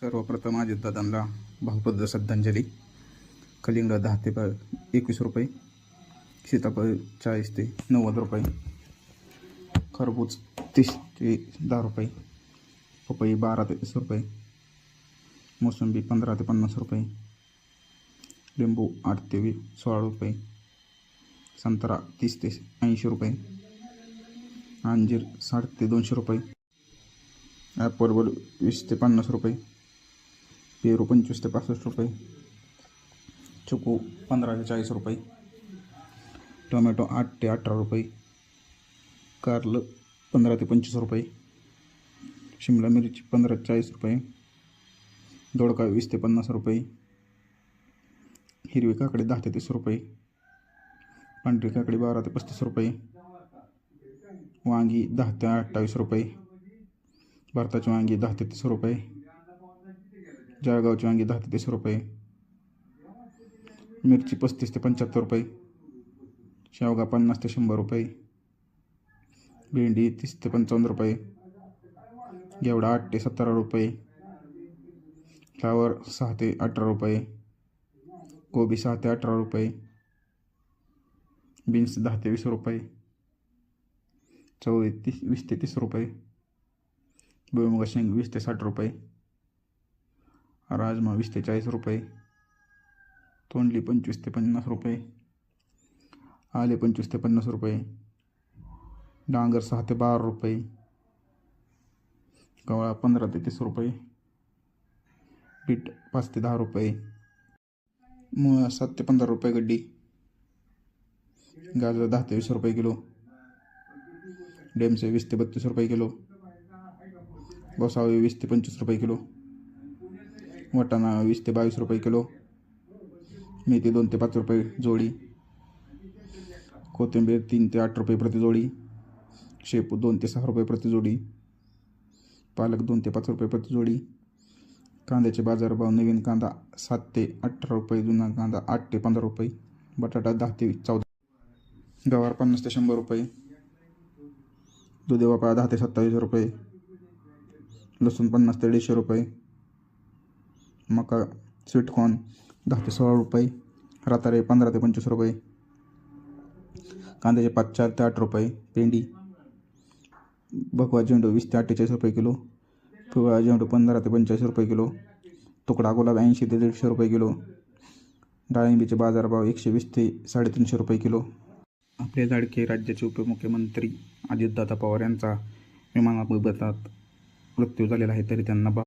सर्वप्रथम अजितदादांना भावपूर्ण श्रद्धांजली. कलिंगड 10 ते 21 रुपये, सीताफळ 40 ते 90 रुपये, खरबूज 30 ते 10 रुपये, पपई 12 ते 30 रुपये, मोसंबी 15 ते 50 रुपये, लिंबू 8 ते 16 रुपये, संत्रा 30 ते 80 रुपये, अंजीर 60 ते 200 रुपये, ॲपल 20 ते 50 रुपये, पेरू 25 ते 65 रुपये, चिकू 15 ते 40 रुपये, टोमॅटो 8 ते 18 रुपये, कारलं 15 ते 25 रुपये, शिमला मिरची 15 ते 40 रुपये, दोडका 20 ते 50 रुपये, हिरवी काकडी 10 ते 30 रुपये, पांढरी काकडी 12 ते 35 रुपये, वांगी 10 ते 28 रुपये, भारताची वांगी 10 ते 30 रुपये, जळगावची वांगी 10 ते 30 रुपये, मिरची 35 ते 75 रुपये, शेवगा 50 ते 100 रुपये, भेंडी 30 ते 55 रुपये, घेवडा 8 ते 17 रुपये, फ्लावर 6 ते 18 रुपये, कोबी 6 ते 18 रुपये, बीन्स 10 ते 20 रुपये, चवळी 20 ते 30 रुपये, भुईमुगा शेंग 20 ते 60 रुपये, राजमा 20 ते 40 रुपये, तोंडली 25 ते 50 रुपये, आले 25 ते 50 रुपये, डांगर 6 ते 12 रुपये, गवळा 15 ते 30 रुपये, बीट 5 ते 10 रुपये, मुळा 7 ते 15 रुपये गड्डी, गाजर 10 ते 20 रुपये किलो, डेमसे 20 ते 32 रुपये किलो, गोसावी 20 ते 25 रुपये किलो, वाटाणा 20 ते 22 रुपये किलो, मेथी 2 ते 5 रुपये जोडी, कोथिंबीर 3 ते 8 रुपये प्रति जोडी, शेपू 2 ते 6 रुपये प्रति जोडी, पालक 2 ते 5 रुपये प्रति जोडी, कांद्याचे बाजारभाव नवीन कांदा 7 ते 18 रुपये, जुना कांदा 8 ते 15 रुपये, बटाटा 10 ते 14, गवार 50 ते 100 रुपये, दुधी भोपळा 10 ते 27 रुपये, लसूण 50 ते 150 रुपये, मका स्वीटकॉर्न 10 ते 16 रुपये, रातारे 15 ते 25 रुपये, कांद्याचे पात 4 ते 8 रुपये, भेंडी भगवा झेंडू 20 ते 48 रुपये किलो, पिवळा झेंडू 15 ते 45 रुपये किलो, तुकडा गुलाब 80 ते 150 रुपये किलो, डाळिंबीचे बाजारभाव 120 ते 350 रुपये किलो. आपले लाडके राज्याचे उपमुख्यमंत्री अजितदादा पवार यांचा विमानात अपघातात मृत्यू झालेला आहे, तरी त्यांना